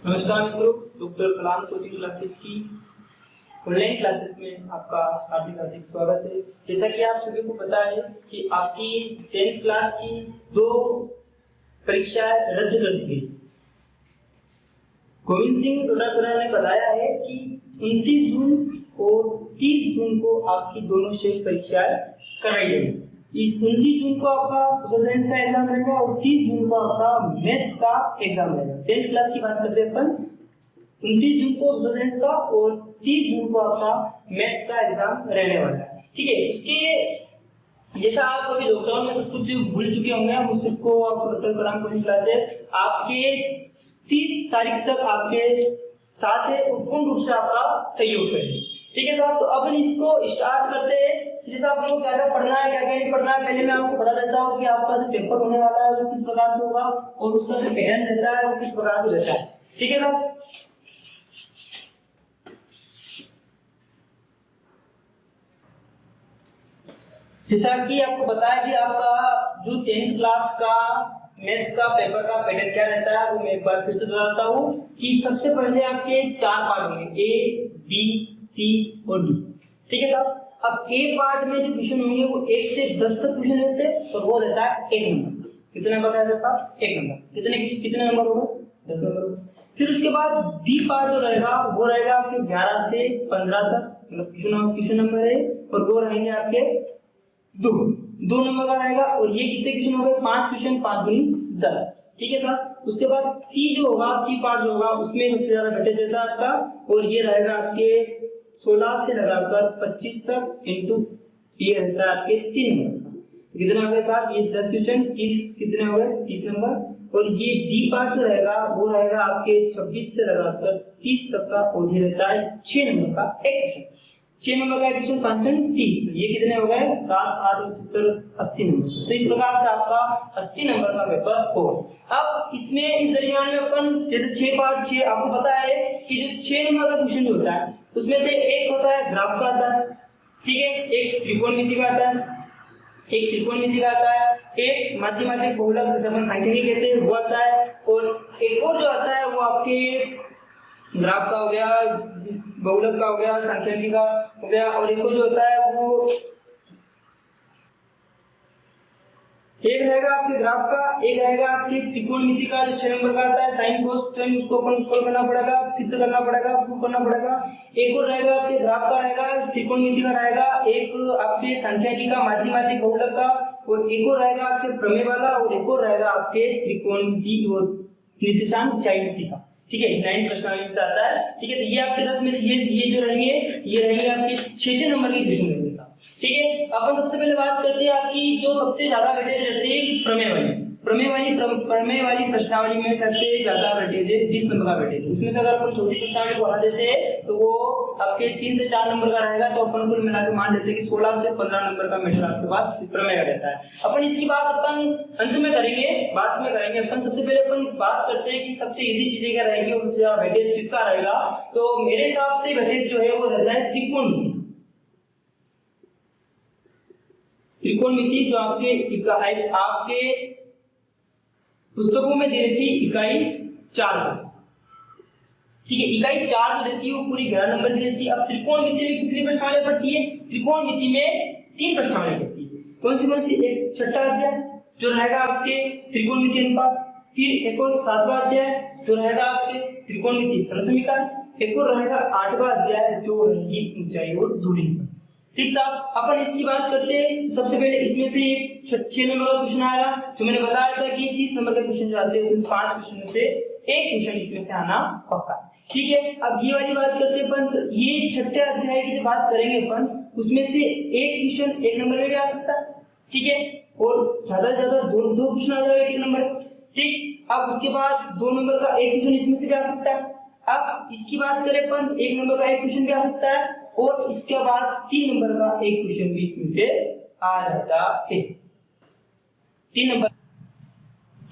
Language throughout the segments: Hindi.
नमस्कार मित्रों, डॉक्टर कलाम कोचिंग क्लासेस की ऑनलाइन क्लासेस में आपका हार्दिक स्वागत है। जैसा कि आप सभी को पता है कि आपकी 10th क्लास की 2 परीक्षाएं रद्द कर दी गई। गोविंद सिंह डोटासरा ने बताया है कि 29 जून और 30 जून को आपकी दोनों शेष परीक्षाएं कराई जाएंगी। इस 29 जून को आपका सोशल साइंस का एग्जाम रहेगा और 30 जून को आपका मैथ्स का एग्जाम रहेगा। 10th क्लास की बात करते हैं अपन, 29 जून को सोशल साइंस का और 30 जून को आपका मैथ्स का एग्जाम रहने वाला है। ठीक है, उसके जैसा आप अभी लॉकडाउन में सब कुछ भूल चुके होंगे, आप उस सबको आप डॉक्टर कलाम कोचिंग क्लासेस आपके 30 तारीख तक आपके साथ है और पूर्ण रूप से आपका सहयोग करेंगे। ठीक है साहब, तो अब इसको स्टार्ट करते हैं। जैसा आप लोग क्या क्या पढ़ना है, क्या क्या नहीं पढ़ना है, पहले मैं आपको बता देता हूँ कि आपका जो पेपर होने वाला है वो किस प्रकार से होगा और उसका जो पैटर्न रहता है वो किस प्रकार से रहता है। ठीक है साहब, जैसा कि आपको पता है कि आपका जो 10th क्लास का मैथ्स का पेपर का पैटर्न क्या रहता है वो मैं एक बार फिर से बताता हूँ कि सबसे पहले आपके 4 पार्ट होंगे, ए, बी, सी और डी। ठीक है साहब, अब ए पार्ट में जो क्वेश्चन होंगे वो 1 से 10 तक क्वेश्चन रहते हैं और वो रहता है 1 नंबर। कितने नंबर का रहता है साहब? 1 नंबर। कितने नंबर होगा? 10 नंबर। फिर उसके बाद बी पार्ट जो रहेगा वो रहेगा आपके 11 से 15 तक, मतलब क्वेश्चन नंबर है और वो रहेंगे आपके 2 नंबर का रहेगा। और ये कितने क्वेश्चन हो गए? 5 क्वेश्चन, 5 दूनी 10। ठीक है सर, उसके बाद सी जो होगा, सी पार्ट जो होगा उसमें सबसे ज्यादा वेटेज रहता है आपका और ये रहेगा आपके 16 से लगाकर 25 तक इंटू ये रहता है आपके 3 नंबर का। कितने हो गए साहब? ये 10 क्वेश्चन, 30 कितने हो गए? 30 नंबर। और ये डी पार्ट जो रहेगा वो रहेगा आपके 26 से लगाकर 30 तक का और ये रहता है 6 नंबर का एक क्वेश्चन। 6 नंबर का क्वेश्चन 5 30, ये कितने हो गए? 7 7 70 80 नंबर। तो इस प्रकार से आपका 80 नंबर का पेपर होगा। अब इसमें इस दरमियान में अपन जैसे 6 पार्ट 6 आपको पता है कि जो 6 नंबर का क्वेश्चन जो होता है उसमें से एक होता है ग्राफ का आता है, ठीक है, एक त्रिकोणमिति का आता है, एक माध्यमिक बहुलक जिसे अपन सांख्यिकी कहते हैं वो आता है और एक और जो आता है वो आपके ग्राफ का हो गया, बहुलक का हो गया, सांख्यिकी का हो गया और एक जो होता है वो एक रहेगा आपके ग्राफ का, एक रहेगा आपके त्रिकोणमिति का जो 6 नंबर का आता है साइन कोस टेन, उसको अपन सॉल्व करना पड़ेगा, सिद्ध करना पड़ेगा, प्रूव करना पड़ेगा। एक और रहेगा आपके ग्राफ का रहेगा, त्रिकोणमिति का रहेगा, एक आपके सांख्यिकी का, माध्यमिक बहुलक का और एक और रहेगा आपके प्रमेय वाला और एक और रहेगा आपके त्रिकोणमिति और निर्देशांक ज्यामिति का। ठीक है, 9 प्रश्नावली से आता है। ठीक है, तो ये आपके 10 में ये जो रहेंगे ये रहेंगे आपके 6 नंबर के क्वेश्चन रहेंगे साहब। ठीक है, अपन सबसे पहले बात करते हैं आपकी जो सबसे ज्यादा वेटेज रहती है कि प्रमेय वाली प्रश्नावली में सबसे ज्यादा वेटेज है 20 नंबर का वेटेज। उसमें से अगर अपन छोटी प्रश्नावली को हटा देते हैं तो वो आपके 3 से 4 नंबर का रहेगा, तो अपन कुल मिला के मान लेते हैं कि 16 से 15 नंबर का मैटर आपके पास प्रमेय का रहता है। अपन इसकी बात अपन अंत में करेंगे, बाद में करेंगे। अपन सबसे पहले अपन बात करते हैं कि सबसे इजी चीजें क्या रहेगी और सबसे ज्यादा वेटेज किसका रहेगा। तो मेरे हिसाब से वेटेज जो है वो रहता है त्रिकोणमिति, जो आपके पुस्तकों में दे रही थी इकाई 4। ठीक है, इकाई 4 जो देती है वो पूरी 11 नंबर की देती है। अब त्रिकोणमिति में कितनी प्रश्नावली पढ़ती है? त्रिकोणमिति में 3 प्रश्नावली पढ़ती है। कौन सी? एक छठा अध्याय जो रहेगा आपके त्रिकोणमिति अनुपात, फिर एक और 7वां अध्याय जो रहेगा आपके त्रिकोणमिति समसमीकरण, एक और रहेगा 8वां अध्याय जो रहेगी ऊंचाई और दूरी। ठीक साहब, अपन इसकी बात करते हैं। सबसे पहले इसमें से एक 6 नंबर का क्वेश्चन आया जो मैंने बताया था कि 30 नंबर के क्वेश्चन जो आते हैं उसमें 5 क्वेश्चन में से एक क्वेश्चन इसमें से आना पक्का। ठीक है, अब ये वाली बात करते हैं अपन, तो ये छठे अध्याय की जो बात करेंगे अपन उसमें से एक क्वेश्चन 1 नंबर में भी आ सकता है। ठीक है, और ज्यादा से ज्यादा दो क्वेश्चन आ जाएगा 1 नंबर। ठीक, अब उसके बाद 2 नंबर का एक क्वेश्चन इसमें से भी आ सकता है। अब इसकी बात करें अपन, 1 नंबर का एक क्वेश्चन भी आ सकता है और इसके बाद 3 नंबर का एक क्वेश्चन भी इसमें से आ जाता है। 3 नंबर।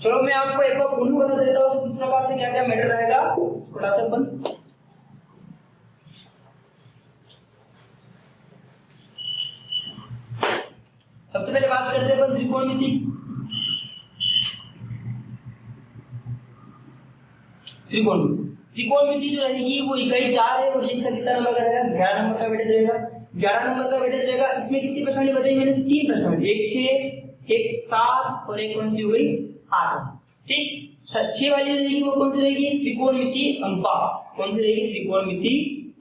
चलो मैं आपको एक बार पुनः बता देता हूँ किस प्रकार से क्या क्या मैटर रहेगा। अपन सबसे पहले बात करते हैं अपन त्रिकोणमिति। त्रिकोणमिति जो रहेगी वो इकाई 4 है और इसका कितना नंबर रहेगा 11 नंबर का वेटेज रहेगा। 11 नंबर का वेटेज रहेगा। इसमें कितनी प्रश्नावली बताई मैंने? 3 प्रश्नावली, एक 6, एक 7 और एक कौन सी हो गई 8। ठीक, 6 वाली रहेगी वो कौन सी रहेगी? त्रिकोणमिति अनुपात। कौन सी रहेगी? त्रिकोणमिति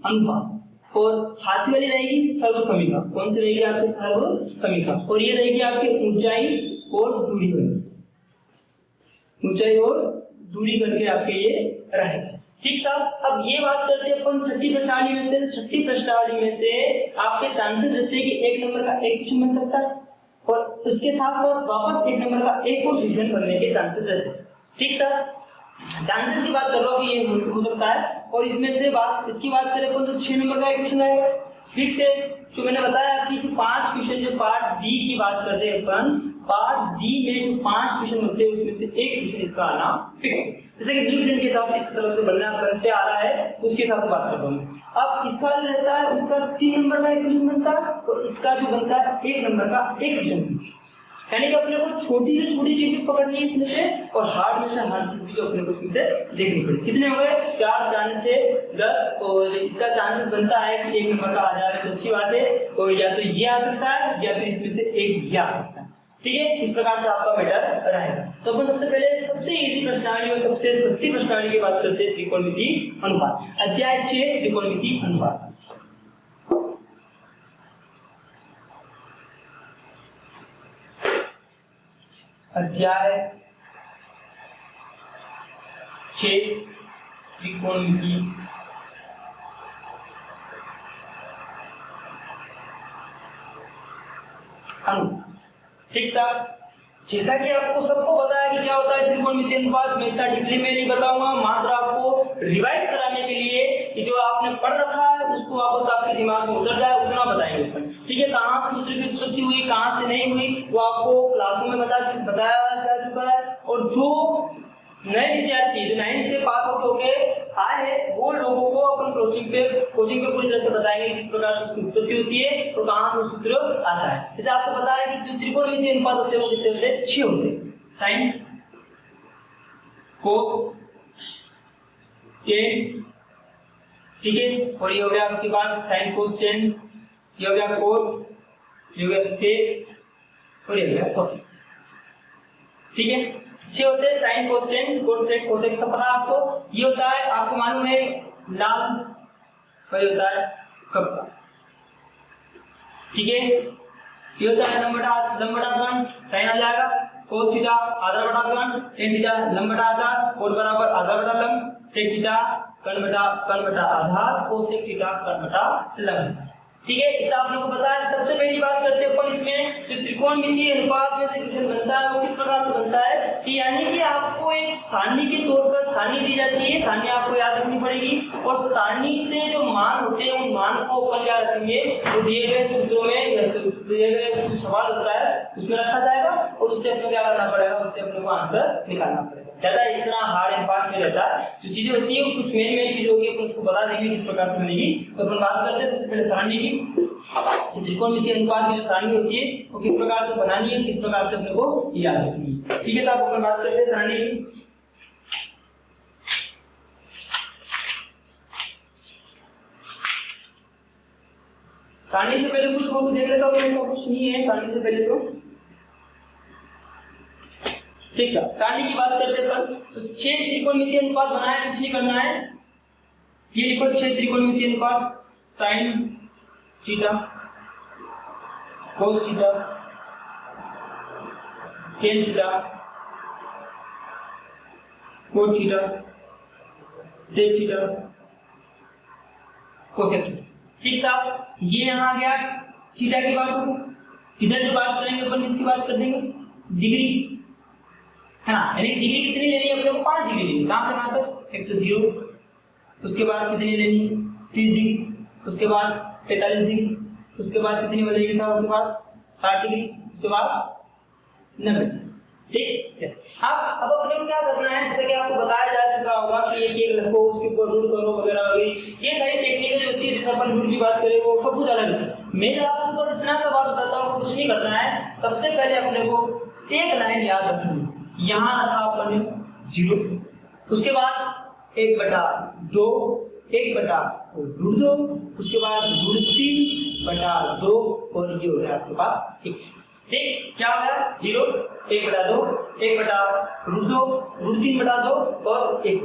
अनुपात। और 7 वाली रहेगी सर्वसमीका। कौन सी रहेगी आपकी? सर्वसमीका। और ये रहेगी आपकी ऊंचाई और दूरी वाली, ऊंचाई और दूरी करके आपके ये रहेगा। ठीक साहब, अब ये बात करते हैं अपन छठी प्रश्नावली में से। छठी प्रश्नावली में से आपके चांसेस रहते हैं कि 1 नंबर का एक क्वेश्चन बन सकता है और उसके साथ साथ वापस 1 नंबर का एक और क्वेश्चन बनने के चांसेस रहते हैं। ठीक सर, चांसेस की बात कर रहा हूँ कि ये हो सकता है। और इसमें से इसकी बात करें अपन तो 6 नंबर का एक क्वेश्चन आएगा। ठीक से, जो मैंने बताया कि 5 क्वेश्चन जो पार्ट डी की बात करते हैं अपन, पार्ट डी में जो 5 क्वेश्चन होते हैं उसमें से एक क्वेश्चन इसका आना फिक्स है। जैसे कि ब्लूप्रिंट के हिसाब से किस तरह से बनना करते आ रहा है उसके हिसाब से बात करता हूँ। अब इसका जो रहता है उसका 3 नंबर का एक क्वेश्चन बनता है और इसका जो बनता है 1 नंबर का एक क्वेश्चन बनता है। यानी कि अपने को छोटी से छोटी चीज पकड़नी है इसमें से और हार्ड में से हार्ड चीज भी अपने को इसमें से देखनी पड़ेगी। कितने हो गए? 4 4 6 10 और इसका चांसेस बनता है कि 1 नंबर का आ जाए तो अच्छी बात है। और या तो ये आ सकता है या फिर इसमें से एक ये आ सकता है। ठीक है, इस प्रकार से आपका मैटर रहेगा। तो अपन सबसे पहले सबसे इजी प्रश्नावली और सबसे सस्ती प्रश्नावली की बात करते हैं, त्रिकोणमिति अनुपात। अध्याय 6 त्रिकोणमिति अनुपात। अध्याय 6 त्रिकोणमिति अनुपात। ठीक साहब, जैसा कि आपको सबको पता है कि क्या होता है त्रिकोणमिति अनुपात, मैं इतना डीपली में नहीं बताऊंगा, मात्र आपको रिवाइज कराने के लिए कि जो आपने पढ़ रखा है उसको वापस आपके दिमाग में उतर जाए उतना बताएंगे। ठीक है, कहाँ से सूत्र की उत्पत्ति हुई, कहाँ से नहीं हुई, वो आपको क्लासों में बताया जा चुका है। और जो नए विद्यार्थी जो 9 से पास आउट होके आए हैं वो लोगों को अपन कोचिंग पे पूरी तरह से बताएंगे किस प्रकार से उसकी उत्पत्ति होती है और कहाँ से सूत्र आता है। जैसे आपको पता है कि जो त्रिकोणमिति अनुपात होते हैं वो कितने होते हैं? 6 होते हैं। साइन, कोस, टेन, ठीक है, और ये हो गया उसके बाद साइन कोस टेन, ये हो गया कोस, ये हो गया सेक और ये हो गया कोसेक। ठीक है, 6 होते हैं sine cos ten cosec cosec, सब पता है आपको। ये होता है आपको मालूम है लाल, वही होता है कब। ठीक है, ये होता है लंबड़ा घन, साइन आ जाएगा, कोस थीटा आधा बटा घन, टेन थीटा लंबड़ा आधा, कोण बराबर आधा बटा लंब, सेक थीटा कर्ण बटा आधा, कोसेक थीटा कर्ण बटा लंब। ठीक है, इतना आप लोगों को पता है। सबसे पहली बात करते हैं अपन इसमें जो त्रिकोणमितीय अनुपात में से क्वेश्चन बनता है वो किस प्रकार से बनता है कि यानी कि आपको एक सारणी के तौर पर सारणी दी जाती है, सारणी आपको याद रखनी पड़ेगी और सारणी से जो मान होते हैं उन मान को अपन क्या रखेंगे, वो दिए गए सूत्रों में दिए गए जो सवाल होता है उसमें रखा जाएगा और उससे अपने क्या करना पड़ेगा, उससे अपने को आंसर निकालना पड़ेगा। ज्यादा इतना हार्ड इम्पॉर्ट में रहता है, जो चीजें होती है वो कुछ मेन चीज होगी अपन उसको बता देंगे किस प्रकार से बनेगी। तो अपन बात करते हैं सबसे पहले सारणी की। त्रिकोणमितीय अनुपात की जो सारणी होती है वो किस प्रकार से बनानी है, किस प्रकार से अपने को याद रखनी है। ठीक है साहब, अपन बात करते हैं सारणी की। सारणी से पहले कुछ और देख लेता हूँ, ऐसा कुछ नहीं है सारणी से पहले तो। ठीक सर, सारणी की बात करते हैं तो 6 त्रिकोणमितीय अनुपात बनाया, कुछ नहीं करना है। ये लिखो 6 त्रिकोणमितीय अनुपात, sine theta cos theta tan theta cos theta sec theta cosec theta. ठीक साहब, ये यहाँ आ गया थीटा की बात हो। इधर जो बात करेंगे अपन इसकी बात कर देंगे डिग्री, है ना, यानी डिग्री कितनी लेनी है अपने को? 5 डिग्री लेनी। कहाँ से कहाँ तक? एक तो 0, उसके बाद कितनी लेनी है? 30 डिग्री, उसके बाद 45 डिग्री, उसके बाद कितनी बनेगी साहब? उसके बाद 60 डिग्री, उसके बाद 90। ठीक है, अब अपने को क्या करना है, जैसे कि आपको बताया जा चुका होगा कि एक रखो उसके ऊपर रूट करो वगैरह वगैरह, ये सारी टेक्निक जो होती है जैसे अपन रूट की बात करें वो सब कुछ अलग है। मैं जब आपको इतना सा बात बताता हूँ कुछ नहीं करना है। सबसे पहले अपने को एक लाइन याद रखनी, यहाँ रखा अपन 0, उसके बाद 1/2 1/√2, उसके बाद √3/2 और ये हो गया आपके पास 1। ठीक, क्या हो गया 0 1/2 1/√2 √3/2 और 1।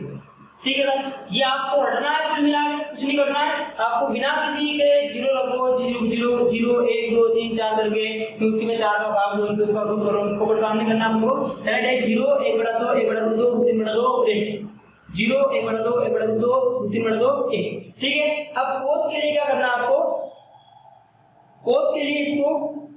ठीक है सर, ये आपको हटना है, कुल मिला के कुछ नहीं करना है आपको, बिना किसी के 0 रखो 0 0 0 1 2 3 4 करके फिर उसके में 4 का भाग दो, फिर उसका रूट करो, उनको काम नहीं करना आपको। डायरेक्ट 0 1/2 1/2 √3/2 और 1 0 1/2 1/2 √3/2 1। ठीक है, अब कोस के लिए क्या करना है आपको, कोस के लिए इसको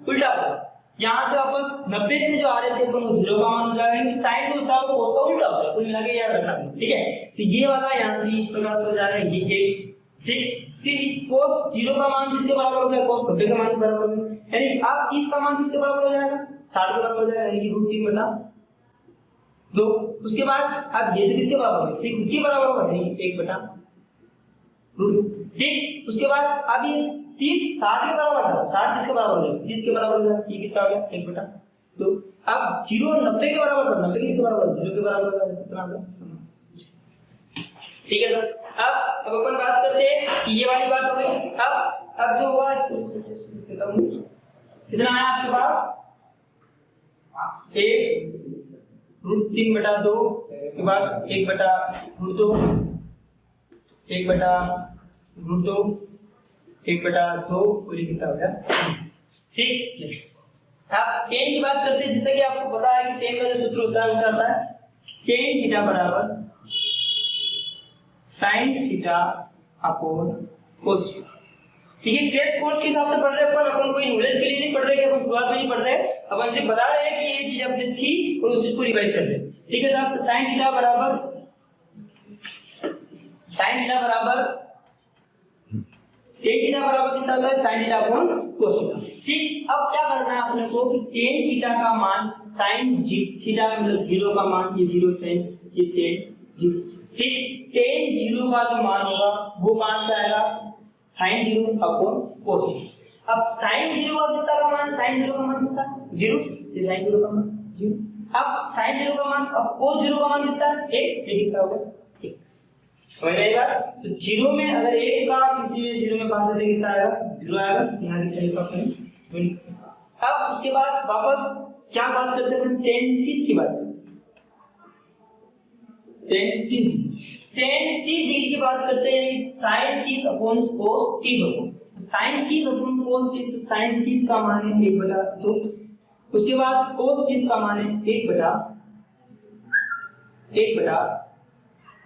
उल्टा करो, यहाँ से वापस 90 से जो आ रहे थे अपन 0 का मान हो जाएगा, साइन जो होता है वो कोस का उल्टा होता है, कुल मिला के याद रखना। ठीक है, तो ये वाला यहाँ से इस प्रकार से हो जाएगा ये 1। ठीक, फिर इस कोस 0 का मान किसके बराबर हो गया, कोस 90 के मान के बराबर हो गया, यानी अब इसका मान किसके बराबर हो जाएगा 60 के बराबर हो जाएगा, यानी कि √3/2। उसके बाद अब ये किसके बराबर है, sec के बराबर होगा, यानी 1/√2। ठीक, उसके बाद अब ये 30 60 के बराबर था, 60 किसके बराबर हो जाएगा 30 के बराबर हो जाएगा, ये कितना हो गया 1/2। अब 0 90 के बराबर था, 90 किसके बराबर है 0 के बराबर हो जाएगा, कितना हो गया। ठीक है सर, अब अपन बात करते हैं कि ये वाली बात हो गई। अब जो हुआ कितना आया आपके पास 1√3/2 के बाद 1/√2 1/√2 1/2 और ये कितना हो गया। ठीक है, अब tan की बात करते हैं, जैसे कि आपको पता है कि tan का जो सूत्र होता है वो क्या होता है, tan थीटा बराबर sin थीटा अपॉन cos। ठीक है, क्रैश कोर्स के हिसाब से पढ़ रहे हैं अपन कोई नॉलेज के लिए नहीं पढ़ रहे, कि अपन शुरुआत में नहीं पढ़ रहे, अपन सिर्फ बता रहे हैं कि ये चीज अपने थी और उस चीज को रिवाइज कर रहे हैं। ठीक है साहब, तो sin थीटा बराबर tan थीटा बराबर कितना होता है sin theta upon cos theta. ठीक, अब क्या करना है अपने को कि tan थीटा का मान sin थीटा मतलब 0 का मान, ये 0 sin ये tan 0। ठीक, tan 0 का जो मान होगा वो कहां से आएगा sin 0 अपॉन cos 0। अब sin 0 का कितना का मान, sin 0 का मान कितना 0, ये sin 0 का मान 0। अब sin 0 का मान, अब cos 0 का मान कितना है 1, ये कितना होगा 1। समझ रहे हैं, तो 0 में अगर 1 का किसी में 0 में बांध देते कितना आएगा 0 आएगा, यहां लिखा है। अब उसके बाद वापस क्या बात करते हैं, tan 30 की बात करते हैं, tan 30 डिग्री की बात करते हैं, sin 30 अपॉन cos 30 होगा। तो sin 30 अपॉन cos 30, तो sin 30 का मान है 1/2, उसके बाद cos 30 का मान है 1/1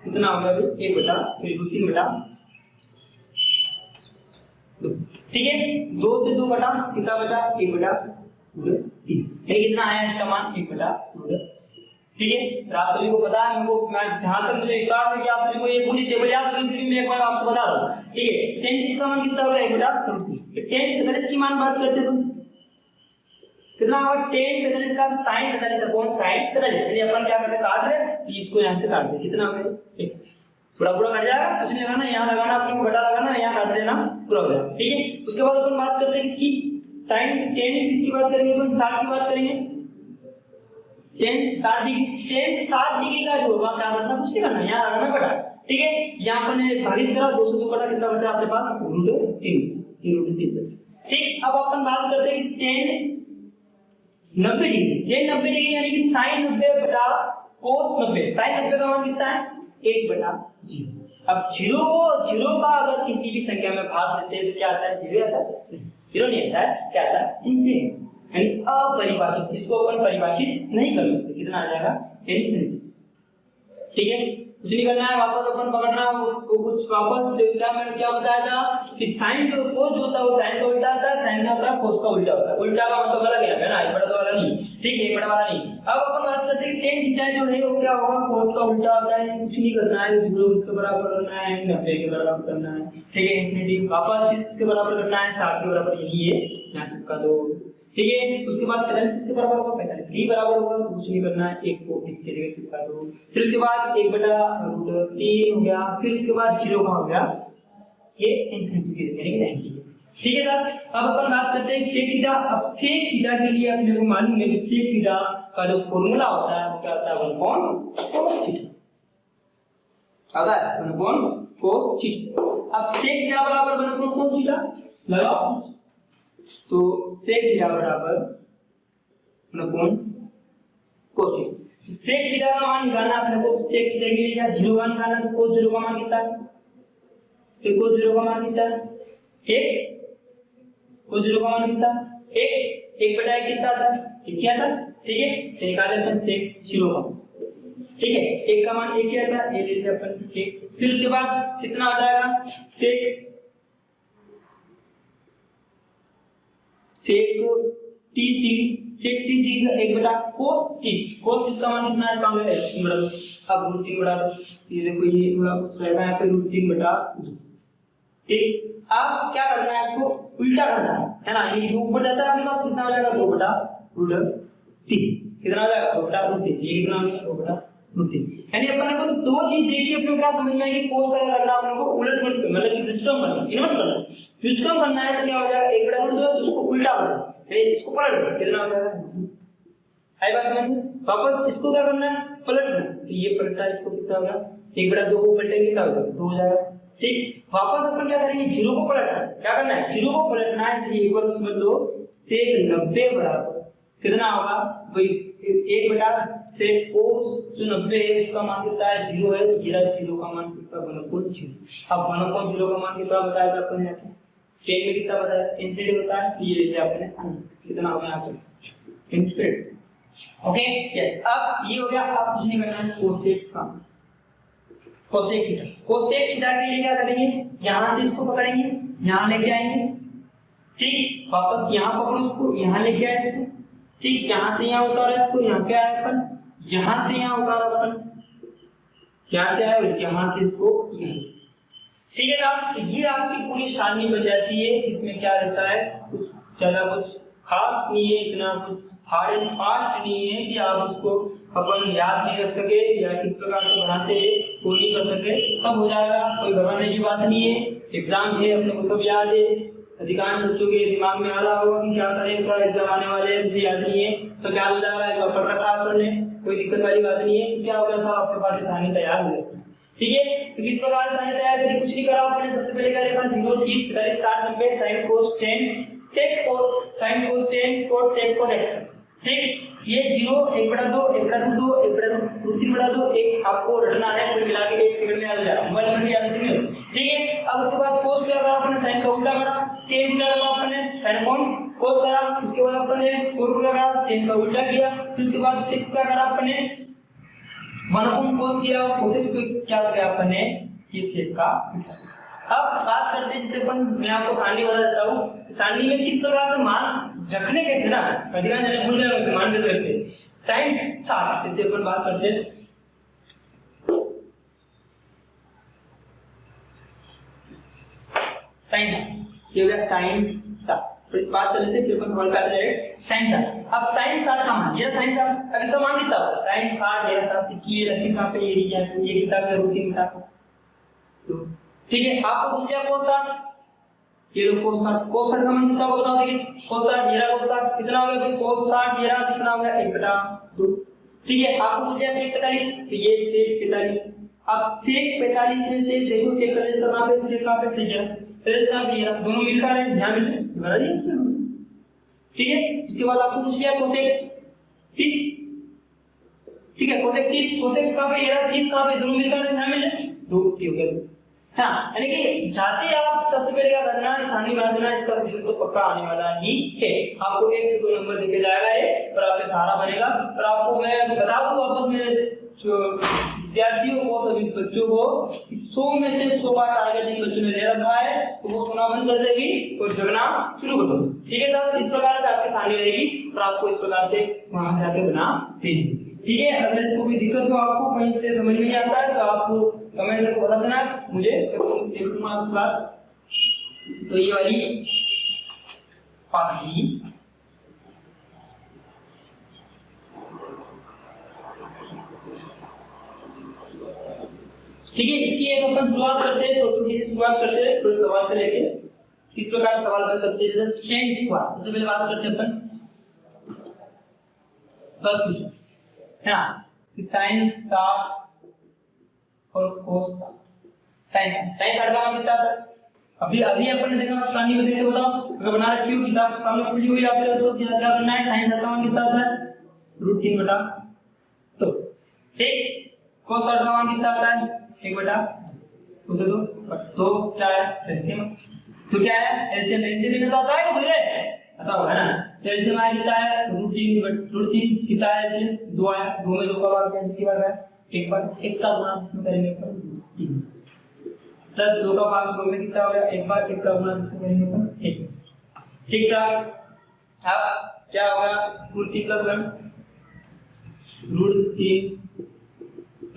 कितना हो गया 1/3/2। ठीक है, 2 से 2 बटा कितना बचा 1/3, यानी कितना आया इसका मान 1/2। ठीक है, आप सभी को पता है, मैं जहां तक मुझे विश्वास है कि आप सभी को ये पूरी टेबल याद होगी, फिर मैं एक बार आपको बता रहा हूं। ठीक है, tan इसका मान कितना होगा 1/3। tan 45 की मान बात करते हैं तो कितना होगा tan 45 का sin 45 अपॉन sin 45, यानी अपन क्या करते हैं काट रहे तो इसको यहां से काट दे, कितना होगा 1 पूरा कट जाएगा, कुछ नहीं लगाना, यहां लगाना अपने को बटा लगाना, यहां काट देना पूरा हो जाएगा। ठीक है, उसके बाद अपन बात करते हैं किसकी sin tan किसकी बात करेंगे अपन 60 की बात करेंगे। tan 60 डिग्री का जो होगा क्या करना, कुछ नहीं करना, यहाँ लगाना बटा। ठीक है, यहाँ पर ने भागित करा 2 से 2 बटा, कितना बचा आपके पास √3 बचा। ठीक, अब अपन बात करते हैं कि tan 90 डिग्री यानी कि sin 90 बटा cos 90, sin 90 का मान कितना है 1/0। अब 0 का अगर किसी भी संख्या में भाग देते हैं तो क्या आता है 0 आता है, 0 नहीं आता है, क्या आता है इंफिनिटी, यानी अपरिभाषित, इसको अपन परिभाषित नहीं कर सकते, कितना आ जाएगा इंफिनिटी। ठीक है, कुछ नहीं करना है, वापस अपन पकड़ना वो कुछ वापस क्या मैंने क्या बताया था कि साइन जो cos जो होता है वो साइन का उल्टा होता है, साइन का होता है cos का उल्टा होता है, उल्टा का मतलब अलग है ना, 1/2 वाला नहीं। ठीक है, 1/2 वाला नहीं। अब अपन बात करते हैं कि tan थीटा जो है वो क्या होगा cos का उल्टा होता है, कुछ नहीं करना है, 0 इसके बराबर करना है, 90 के बराबर करना है। ठीक है, इंफिनिटी वापस 30 के बराबर करना है, 60 के बराबर यही है, यहां चिपका दो। ठीक है, उसके बाद 45 के बराबर होगा, 45 के बराबर होगा, तो कुछ नहीं करना है, 1 को 1 के जगह चिपका दो। फिर उसके बाद 1/√3 हो गया, फिर उसके बाद 0 का हो गया, ये इंफिनिटी के जगह यानी कि 90। ठीक है सर, अब अपन बात करते हैं sec थीटा। अब sec थीटा के लिए अपने को मालूम है कि sec थीटा का जो फॉर्मूला होता है वो क्या होता है 1/cos थीटा। अगर 1 अपॉन cos थीटा। अब sec थीटा बराबर 1 अपॉन cos थीटा लगाओ, तो sec थीटा बराबर 1 upon cos theta. sec theta का मान निकालना अपने को, sec थीटा के लिए क्या 0 मान निकालना, तो cos 0 का मान कितना है, तो cos 0 का मान कितना है 1, cos 0 का मान कितना 1, 1/1 कितना आता है 1 ही आता, ठीक है। तो निकाले अपन sec 0 का, ठीक है, 1 का मान 1 ही आता है, ये लेते अपन 1। फिर उसके बाद कितना आ जाएगा sec 30 डिग्री, sec 30 डिग्री का 1/cos 30, cos 30 का मान कितना है, काम है 3/2। अब √3 बढ़ा दो, ये देखो ये थोड़ा कुछ रहेगा यहाँ पे √3/2, ठीक। अब क्या करना है, इसको उल्टा करना है ना, ये ऊपर जाता है अपने पास, कितना हो जाएगा 2/√3, कितना हो जाएगा 2/√3, ये कितना हो जाएगा 2/√3। यानी अपन को दो चीज देखिए, अपने को क्या समझ में आएगी, cos का क्या करना है, अपने को उलट पुलट मतलब कि व्युत्क्रम करना, इन्वर्स करना। व्युत्क्रम करना है तो क्या हो जाएगा 1/√2, तो उसको उल्टा करना, इसको पलट दो, कितना हो जाएगा, आई बात समझ में। वापस इसको क्या करना है, पलटना, तो ये पलटा, इसको कितना होगा 1/2 को पलटेंगे कितना होगा 2 हो जाएगा, ठीक। वापस अपन क्या करेंगे, 0 को पलटना, क्या करना है 0 को पलटना है, तो एक बार उसमें लो sec 90 बराबर कितना होगा भाई 1/sec cos जो 90 है उसका मान कितना है 0 है, तो 0 का मान कितना 1/0। अब 1/0 का मान कितना बताया था अपन ने, 10 में कितना बताया इंफिनिटी होता है, ये लेते अपने कितना होगा यहाँ पे इंफिनिटी, ओके यस। अब ये हो गया, अब कुछ नहीं करना है cosec का, cosec थीटा, cosec थीटा के लिए क्या करेंगे, यहां से इसको पकड़ेंगे, यहां लेके आएंगे, ठीक, वापस यहां पकड़ो इसको, यहां लेके आए इसको, ठीक, यहां से यहां उतारा इसको, यहां पे आए अपन, यहां से यहां उतारा अपन, यहां से आए यहां से इसको यहां, ठीक है ना। तो ये आपकी पूरी सारणी बन जाती है, इसमें क्या रहता है, कुछ ज्यादा कुछ खास नहीं है, इतना कुछ हार्ड एंड फास्ट नहीं है कि आप उसको अपन याद नहीं रख सके या किस प्रकार से बनाते हैं वो नहीं कर सके, सब हो जाएगा, कोई घबराने की बात नहीं है। एग्जाम है, अपने को सब याद है, अधिकांश बच्चों के दिमाग में आ रहा होगा कि क्या करें, क्या एग्जाम आने वाले हैं, मुझे याद नहीं है, सब याद हो जाएगा, एक बार पढ़ रखा आपने, कोई दिक्कत वाली बात नहीं है। तो क्या होगा, सब आपके पास आसानी तैयार हो जाएगी, ठीक है। तो किस प्रकार से आसानी तैयार करें, कुछ नहीं करा आपने, सबसे पहले क्या लिखा 0 30 45 60 90 sin cos 10 sec cos sin cos 10 cos sec cos x, ठीक। ये 0 1/2 1/2 1/√3/2 एक आपको रटना है, कुल मिला के 1 सेकंड में आ जाएगा, मोबाइल में याद नहीं है, ठीक है। अब उसके बाद cos क्या करा आपने, sin का उल्टा करा, tan क्या करा आपने, sin कोण cos करा, उसके बाद आपने cos क्या करा, tan का उल्टा किया, फिर उसके बाद sec क्या करा आपने 1 cos किया, cosec को क्या किया आपने, ये sec का उल्टा। अब बात करते हैं, जैसे अपन मैं आपको सारणी बता देता हूँ, सारणी में किस प्रकार से मान रखने कैसे ना, अधिकांश जने भूल गए मान कैसे रखते हैं। sin 60 जैसे अपन बात करते हैं, sin 60 ये हो गया sin 60, तो इस बात कर लेते हैं, फिर अपन सवाल पे आते हैं sin 60। अब sin 60 का मान, ये sin 60, अब इसका मान कितना होगा, sin 60 मेरा साहब, इसकी ये रखी कहां पे, ये कितना है √3 कितना, तो ठीक है। आपको पूछ लिया cos 60, ये लो cos 60 का मान कितना होगा बताओ, देखिए cos 60 ये रहा, cos 60 कितना हो गया भाई, cos 60 ये रहा, कितना हो गया 1/2, ठीक है। आपको पूछ लिया sec 45, तो ये sec 45, अब sec 45 में से देखो sec 45 का कहां पे, sec कहां पे, sec है, तो इसका भी ये दोनों मिलकर है, ध्यान में बना दिया, ठीक है। उसके बाद आपको पूछ लिया cosec 30, ठीक है, cosec 30, cosec कहां पे, ये रहा 30 कहां पे, दोनों मिलकर ध्यान में 2 हो गया, हाँ। यानी कि जाते आप सबसे पहले क्या करना है, सारणी बना देना, इसका क्वेश्चन तो पक्का आने वाला ही है, आपको 1 से 2 नंबर देके जाएगा ये, और आपका सहारा बनेगा। और आपको मैं बता दूं वापस, मेरे विद्यार्थियों को, सभी बच्चों को 100 में से 100 बार टारगेट इन बच्चों ने दे रखा है, तो वो सुना बंद कर देगी और जगना शुरू कर दो, ठीक है सर। इस प्रकार से आपकी सारणी रहेगी और आपको इस प्रकार से वहां से आके बना देगी, ठीक है। अगर इसको कोई दिक्कत हो, आपको कहीं से समझ में नहीं आता है, तो आप कमेंट करके बता देना मुझे, एक बात। तो ये वाली पाखी ठीक है, इसकी एक अपन शुरुआत करते हैं, छोटी सी शुरुआत करते हैं, थोड़े सवाल से लेके किस प्रकार सवाल बन सकते हैं। जैसे tan स्क्वायर, सबसे पहले बात करते हैं अपन, बस कुछ है ना, sin 60 और cos sin sin 60 का मान कितना आता है? अभी अभी अपन ने देखा सानी में देख के बताओ, अगर बना रखी हो किताब सामने खुली हुई आपके तो क्या क्या करना है? sin 60 का मान कितना आता है? √3 बटा तो ठीक, cos 60 का मान कितना आता है? 1 बटा उसे तो क्या है? एलसीएम। तो क्या है? एलसीएम एलसीएम में आता है कि मुझे पता होगा ना। तो एलसीएम आया कितना है? √3 कितना है? एलसीएम 2 आया, 2 में 2 का बार कितनी बार है? एक बार, एक का गुणा किसमें करेंगे पर 3 प्लस 2 का भाग 2 में कितना हो गया? एक बार, एक का गुणा किसमें करेंगे पर 1। ठीक सर, अब क्या होगा? √3 + 1 √3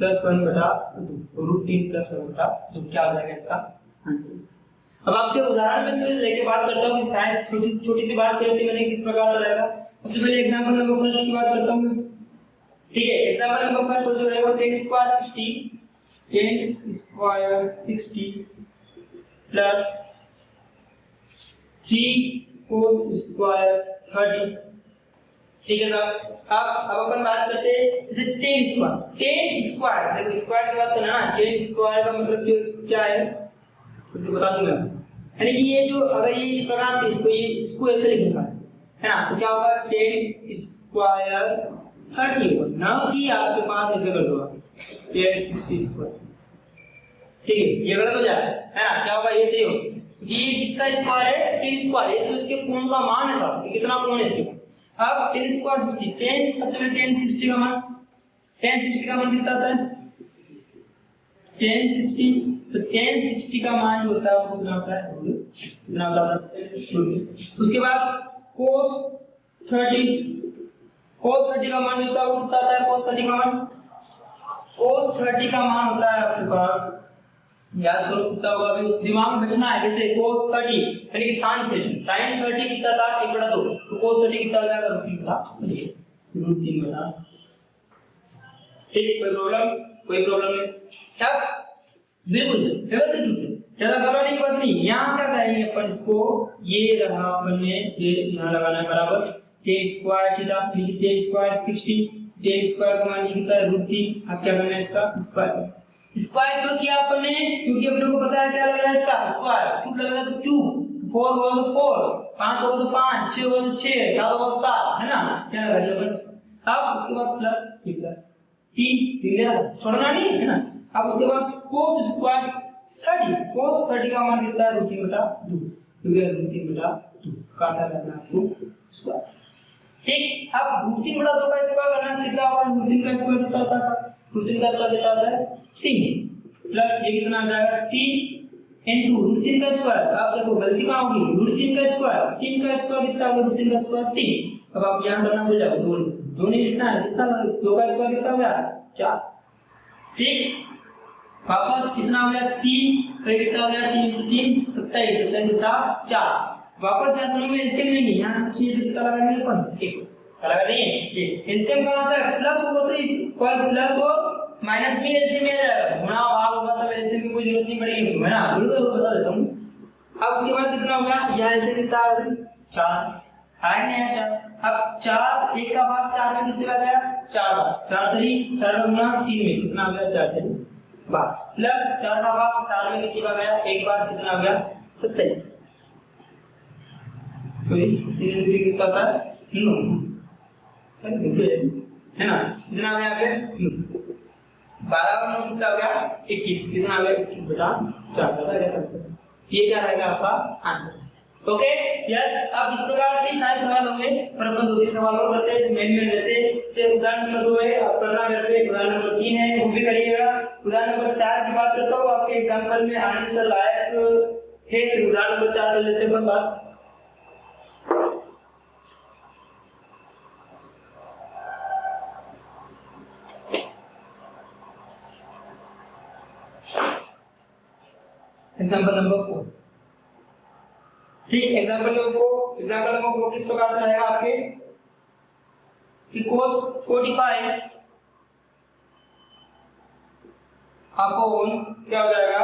+ 1 बटा 2 √3 + 1 बटा 2 क्या हो जाएगा इसका आंसर। अब आपके उदाहरण में से लेके बात करता हूँ कि शायद छोटी सी बात करती मैंने किस प्रकार से रहेगा। सबसे पहले एग्जांपल नंबर फर्स्ट की बात करता हूँ। ठीक है, एग्जांपल नंबर फर्स्ट जो रहेगा 10 स्क्वायर 60 प्लस 3 cos स्क्वायर 30। ठीक है साहब, अब अपन बात करते हैं जैसे 10 स्क्वायर देखो स्क्वायर की बात करना ना, 10 स्क्वायर का मतलब क्या है तो बता दूंगा। यानी कि ये जो अगर ये इस प्रकार से इसको ऐसे लिखना है ना, तो क्या होगा? 10 स्क्वायर 30 होगा, ना कि आपके पास ऐसे कर दो 10 60 स्क्वायर। ठीक है, ये गलत हो जाए है ना, क्या होगा? ये सही हो, ये किसका स्क्वायर है? 10 स्क्वायर है, तो इसके कोण का मान है साहब, कितना कोण है इसके। अब 10 स्क्वायर 60, 10 सबसे पहले 10 60 का मान, 10 60 का मान कितना आता है? 10 60, तो 10 60 का मान जो होता है वो कितना होता है? कितना होता है? उसके बाद cos 30 का मान जो होता है वो कितना आता है? cos 30 का मान, cos 30 का मान होता है आपके पास, याद करो कितना होगा, अभी दिमाग में बैठना है। जैसे cos 30 यानी कि sin 30 कितना था? 1 बटा 2, तो cos 30 कितना हो जाएगा? √3 बटा 2। ठीक, कोई प्रॉब्लम नहीं। अब बिल्कुल व्यवस्थित रूप से, ज्यादा घबराने की बात नहीं। यहाँ क्या करेंगे अपन इसको, ये रहा अपन ने ये यहाँ लगाना है बराबर 10 स्क्वायर थीटा, 10 स्क्वायर 60, 10 स्क्वायर का मान कितना है? √3। अब क्या करना है? इसका स्क्वायर क्यों किया अपन ने? क्योंकि अपने को पता है क्या लग रहा है इसका स्क्वायर, क्यूब लग रहा है तो क्यूब, 4 होगा तो 4, 5 होगा तो 5, 6 होगा तो 6, 7 होगा तो 7, है ना? क्या लगा दिया अपन। अब उसके बाद प्लस 3 छोड़ना नहीं है ना। अब उसके बाद cos स्क्वायर 30 का मान कितना है? √3 बटा 2, क्योंकि √3 बटा 2 काटा करना आपको स्क्वायर। ठीक, अब √3 बटा 2 का स्क्वायर करना कितना होगा? √3 का स्क्वायर कितना होता है? √3 का स्क्वायर कितना होता है? 3 प्लस ये कितना आ जाएगा? 3 इनटू √3 का स्क्वायर। आप देखो गलती कहां होगी? √3 का स्क्वायर, 3 का स्क्वायर कितना होगा? √3 का स्क्वायर 3। अब आप यहां करना भूल जाओ, दो नहीं लिखना है, कितना 2 का स्क्वायर कितना हो गया? 4। ठीक, वापस कितना हो गया? 3 कितना हो गया? 3 27 बटा 4। वापस यहां दोनों में एलसीएम लेंगे, यहां कुछ ये कितना लगाएंगे अपन? 1 लगा देंगे। एलसीएम का होता है प्लस होगा तो पर प्लस और माइनस में एलसीएम में आ जाएगा, गुणा भाग होगा तब एलसीएम की कोई जरूरत नहीं पड़ेगी, है ना? बिल्कुल बता देता हूं। अब उसके बाद कितना होगा? यहां एलसीएम कितना आ गया? 4 आएंगे यहाँ 4। अब 4 1 का भाग 4 में कितना आ गया? 4 बार 4 3 4 का गुणा 3 में कितना आ गया? 4 3 बार प्लस 4 का भाग 4 में कितना आ गया? 1 बार कितना आ गया? 27। तो ये कितना होता है? 9 है ना? कितना आ गया? 12 और 9 कितना हो गया? 21। कितना आ गया? 21 बटा 4 बता गया आंसर। ये क्या रहेगा आपका आंसर? Okay yes. अब इस प्रकार से सारे सवाल होंगे, पर अपन 2-3 सवाल और करते हैं जो मेन रहते हैं। से उदाहरण नंबर 2 है, आप करना घर पे। उदाहरण नंबर 3 है, वो भी करिएगा। उदाहरण नंबर 4 की बात करता हूँ, आपके एग्जांपल में आने से लायक है। तो उदाहरण नंबर 4 कर लेते हैं बात। Example number 4। ठीक, एग्जांपल नंबर 4 किस प्रकार से रहेगा आपके कि cos 45 अपॉन क्या हो जाएगा?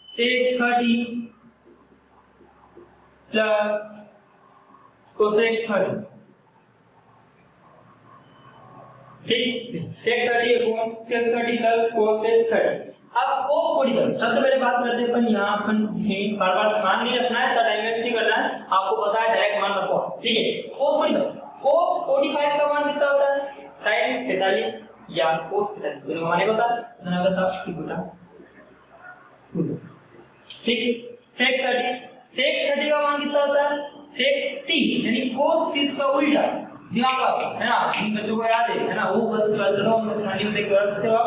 sec 30 plus cosec 30। ठीक, sec 30 upon sec 30 plus cosec 30। अब कोस 45 सबसे पहले बात करते हैं अपन यहाँ अपन बार बार मान नहीं रखना है, टाइम नहीं करना है, आपको पता है डायरेक्ट मान रखो, ठीक है। कोस 45 का मान कितना होता है? sin 45 या कोस 45 दोनों का मान होता है जनाब साहब ठीक होता है, ठीक। sec 30 का मान कितना होता है? sec 30 यानी कोस 30 का उल्टा, दिमाग लगाओ है ना, इन बच्चों को याद है ना, वो चलो हम सानी में देख रहे हो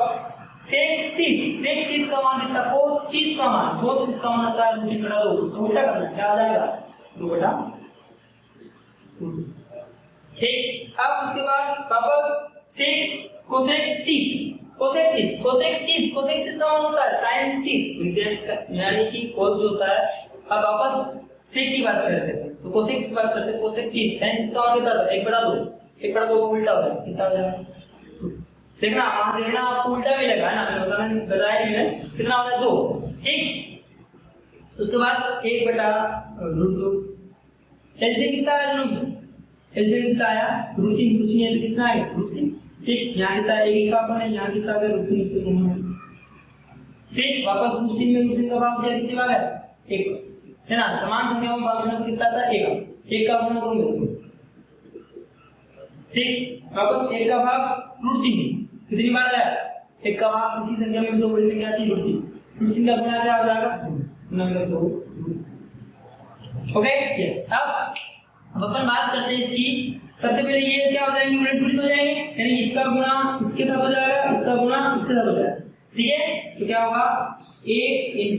sec 30 का मान कितना? cos 30 का मान, cos 30 का मान होता है रूट बटा 2, तो उल्टा करना क्या आ जाएगा? 2 बटा 2, ठीक। अब उसके बाद वापस sec cosec 30 का मान होता है sin 30 यानी कि cos जो होता है, अब वापस sec की बात करते हैं तो cosec की बात करते हैं, cosec 30 sin 30 का मान कितना होता है? 1 बटा 2, 1 बटा 2 का उल्टा होता है कितना हो जाएगा? देखना वहां देखना आपको उल्टा भी लगा है ना, मैंने बताया नहीं बताया नहीं है, कितना होता है? 2, ठीक। उसके बाद 1 बटा रूट 2, एलसीएम कितना आया? एलसीएम कितना आया? रूट 3, कुछ नहीं है तो कितना आएगा? रूट 3, ठीक। यहाँ कितना है? 1 का अपन है, यहाँ कितना है? रूट 3 नीचे घूमना है, ठीक। वापस रूट 3 में रूट 3 का भाग दिया, कितनी बार है? 1 है ना, समान संख्या में भाग देना कितना था? 1 का गुणा करूंगा, ठीक। वापस 1 का भाग रूट 3 कितनी बार आया? 1 का भाग किसी संख्या में तो बड़ी संख्या थी रूट 3 का गुणा क्या हो जाएगा? Number 2, okay yes. अब अपन बात करते हैं इसकी, सबसे पहले ये क्या हो जाएंगे? उलट हो जाएंगे, यानी इसका गुणा इसके साथ हो जाएगा, इसका गुणा इसके साथ हो जाएगा, ठीक है। तो क्या होगा? 1 *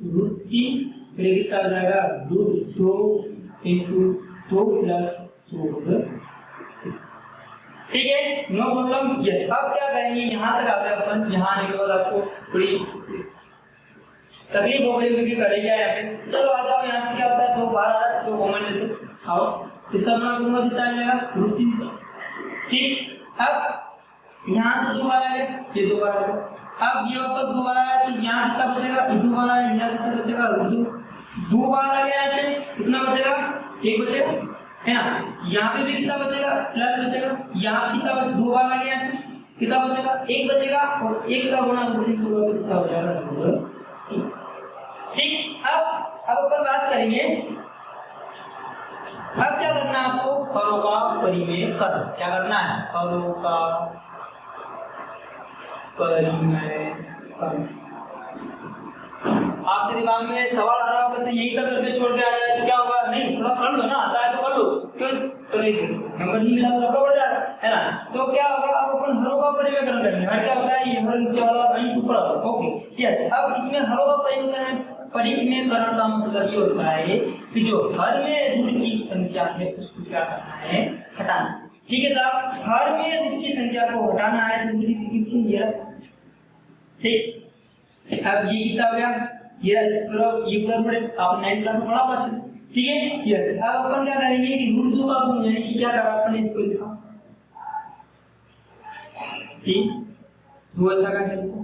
रूट 3 फिर कितना हो जाएगा? रूट 2 * 2 प्लस 2, ठीक है, नो प्रॉब्लम यस। अब क्या करेंगे? यहाँ तक आ गए अपन, यहाँ आने के बाद आपको थोड़ी तकलीफ हो गई क्योंकि करेंगे यहाँ पे, चलो आ जाओ यहाँ से। क्या होता है? 2 बार आ रहा है, 2 कॉमन लेते आओ, इसका गुणा करूंगा कितना आ जाएगा? रूट 3, ठीक। अब यहाँ से 2 बार आ गए, ये 2 बार आ गए, अब ये वापस 2 बार आया तो यहाँ कितना बचेगा? 2 बार आया, यहाँ कितना बचेगा? रूट 2 बार आ गया, ऐसे कितना बचेगा? 1 बचेगा है ना, यहाँ पे भी कितना बचेगा? प्लस बचेगा, यहाँ कितना 2 बार आ गया, ऐसे कितना बचेगा? 1 बचेगा, और 1 का गुणा रूट 3 होगा तो कितना हो जाएगा? ठीक। अब अपन बात करेंगे, अब क्या करना है आपको? हरों का परिमेय कर, क्या करना है? हरों का परिमेय कर। आपके दिमाग में सवाल आ रहा होगा यही तक करके छोड़ के आ जाए तो क्या होगा? नहीं, थोड़ा कर लो ना, आता है तो कर लो, क्यों? तो नंबर नहीं मिला तो आपका बढ़ जाएगा है ना। तो क्या होगा? अब अपन हरों का परिमेय करेंगे, हर क्या होता है? ये हर नीचे वाला अंश ऊपर वाला, ओके यस। अब इसमें हरों का परिमेयकरण का मतलब ये होता है कि जो हर में रूट की संख्या है उसको क्या करना है? हटाना, ठीक है साहब। हर में रूट की संख्या को हटाना है तो किसकी ये, ठीक। अब ये कितना हो गया? ये पूरा बड़े आप 9th क्लास में पढ़ा हुआ अच्छे, ठीक है यस। अब अपन क्या करेंगे कि रूट 2 का गुण, यानी कि क्या करा अपन इसको लिखा, ठीक। 2 ऐसा कैसे लिखा?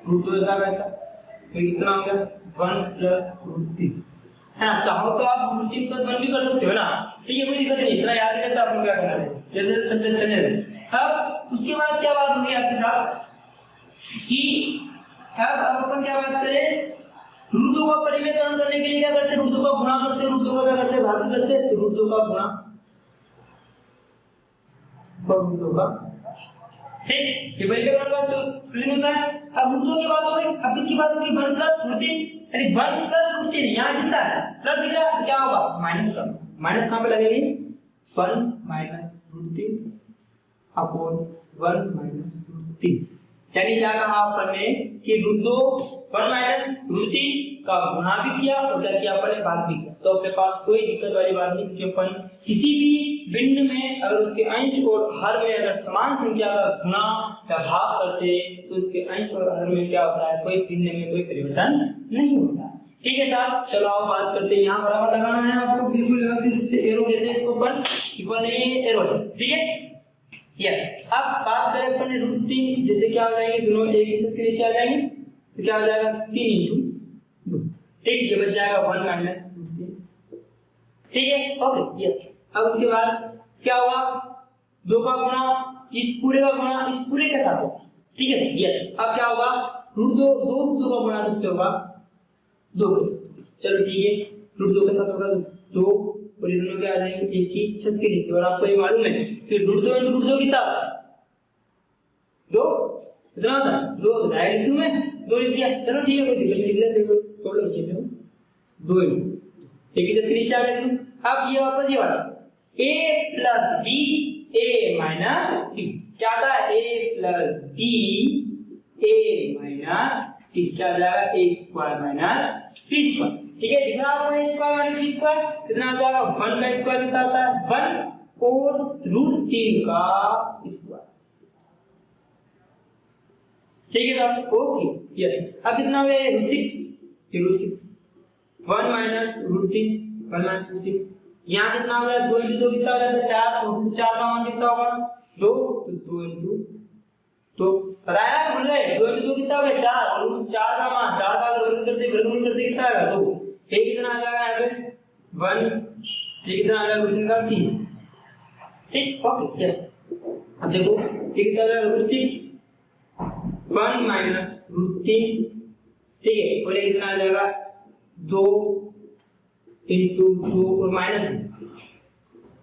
रूट 2 ऐसा कैसा, तो कितना हो गया? 1 प्लस रूट 3 है ना। चाहो तो आप रूट 3 प्लस 1 भी कर सकते हो ना, ठीक है, कोई दिक्कत नहीं, इतना याद रहता है आपको क्या करना है, जैसे चलते। अब उसके बाद क्या बात होगी आपके साथ कि अब अपन क्या बात करें? रूट 2 का परिमेयकरण करने के लिए क्या करते हैं? रूट 2 का गुणा करते हैं, रूट 2 का क्या करते हैं? भाग करते हैं, तो रूट 2 का गुणा रूट 2 का, ठीक। ये परिमेयकरण का सॉल्यूशन होता है। अब रूट 2 की बात हो गई, अब इसकी बात होगी 1 प्लस रूट 3, यानी 1 प्लस रूट 3 यहाँ कितना है? प्लस दिख रहा है तो क्या होगा? माइनस का, माइनस कहां पे लगेगी? 1 minus root 3 upon 1 minus root 3, यानी क्या कहा अपन ने कि रूट 2 1 माइनस रूट 3 का गुणा भी किया और क्या किया अपन ने? भाग भी किया। तो अपने पास कोई दिक्कत वाली बात नहीं, क्योंकि अपन किसी भी भिन्न में अगर उसके अंश और हर में अगर समान संख्या का गुणा या भाग करते तो उसके अंश और हर में क्या होता है? कोई भिन्न में कोई परिवर्तन नहीं होता, ठीक है साहब। चलो आप बात करते हैं, यहाँ बराबर लगाना है आपको, बिल्कुल व्यवस्थित रूप से एरो देते हैं इसको, अपन इक्वल नहीं है एरो, ठीक है यस। अब बात करें अपन रूट 3, जैसे क्या हो जाएंगे? दोनों एक ही छत के नीचे आ जाएंगे तो क्या हो जाएगा? 3 × 2, ठीक, ये बच जाएगा 1 माइनस रूट 3, ठीक है ओके यस। अब उसके बाद क्या हुआ? 2 का गुणा इस पूरे का गुणा इस पूरे के साथ होगा, ठीक है यस। अब क्या होगा? रूट दो का गुणा किससे होगा? 2 के साथ। चलो ठीक है, रूट 2 के साथ होगा 2 और ये दोनों क्या आ जाएंगे? एक ही छत के नीचे। और आपको ये मालूम है कि रूट 2 इंटू रूट 2 कितना? 2 कितना होता है? 2 डायरेक्ट लिख दूं मैं? 2 लिख दिया। चलो ठीक है, कोई दिक्कत नहीं, देखो प्रॉब्लम नहीं है। 2 इंटू एक ही छत के नीचे आ गया। अब ये वापस ये वाला a plus b a minus b क्या आता है? a plus b a minus b क्या आ जाएगा? a square minus b square. ठीक है, लिखना आपको a square minus b square कितना आ जाएगा? 1 का स्क्वायर कितना आता है? 1 और रूट 3 का स्क्वायर। ठीक है साहब, ओके यस। अब कितना हो गया? Root 6 1 minus root 3 1 minus root 3। यहाँ कितना हो गया? 2 इंटू 2 कितना हो जाता है? 4 और रूट 4 का मान कितना होगा? 2 तो 2 इंटू 2 बताया ना, भूल गए? 2 इंटू 2 कितना हो गया? 4 और रूट 4 का मान 4 का वर्गमूल करते कितना आएगा? 2। ये कितना आ जाएगा यहाँ पे? 1। ये कितना आ जाएगा? रूट 3 का 3। ठीक, ओके यस। अब देखो ये कितना आ जाएगा? Root 6 1 minus root 3। ठीक है, और ये कितना आ जाएगा? 2 इंटू 2 और माइनस।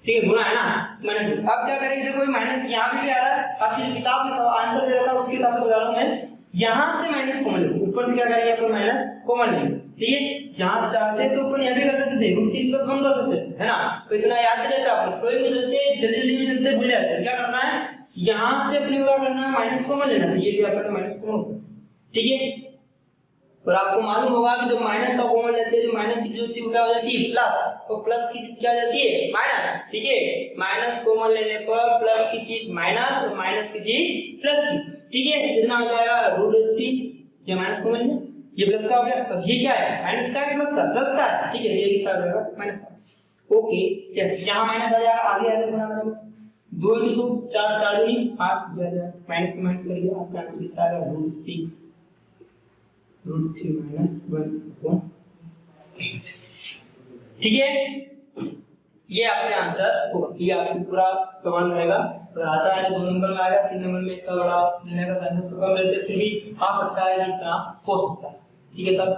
ठीक है, गुणा है ना, माइनस। अब क्या करेंगे? देखो माइनस यहाँ भी आ रहा है, आपकी जो किताब में आंसर दे रखा है उसके हिसाब से बता रहा हूँ मैं। यहाँ से माइनस कॉमन लेंगे, ऊपर से क्या करेंगे? अपन माइनस कॉमन लेंगे। ठीक है, जहाँ चाहते तो अपन यहाँ भी कर सकते थे, रूट 3 प्लस 1 कर सकते है ना। तो इतना याद नहीं रहता, अपन कोई भी चलते जल्दी में चलते भूल जाते हैं। क्या करना है? यहाँ से अपने क्या करना है? माइनस कॉमन लेना है। ये भी अपन माइनस कॉमन। ठीक है, और आपको मालूम होगा कि जब माइनस का कॉमन लेते हैं तो माइनस की जो होती है क्या हो जाती है? प्लस। तो प्लस की चीज क्या हो जाती है? माइनस। ठीक है, माइनस कॉमन लेने पर प्लस की चीज माइनस और माइनस की चीज प्लस की। ठीक है, कितना हो जाएगा? रूट 3। ये माइनस कॉमन है, ये प्लस का हो गया। अब ये क्या है? माइनस का है प्लस का? प्लस का है। ठीक है, ये कितना हो जाएगा? माइनस का। ओके यस, यहाँ माइनस आ जाएगा, आगे आगे गुणा करेंगे। 2 इंटू 2 4 4 दूनी 8 माइनस से माइनस कर दिया, आपका आंसर कितना आएगा? Root 6 root 3 minus 1/8। ठीक है, ये आपका आंसर होगा। ये आपका पूरा सवाल रहेगा। और आता है 2 नंबर में आएगा, 3 नंबर में इतना बड़ा देने का चांसेस तो कम रहते, फिर भी आ सकता है कि इतना हो सकता है। ठीक है सर।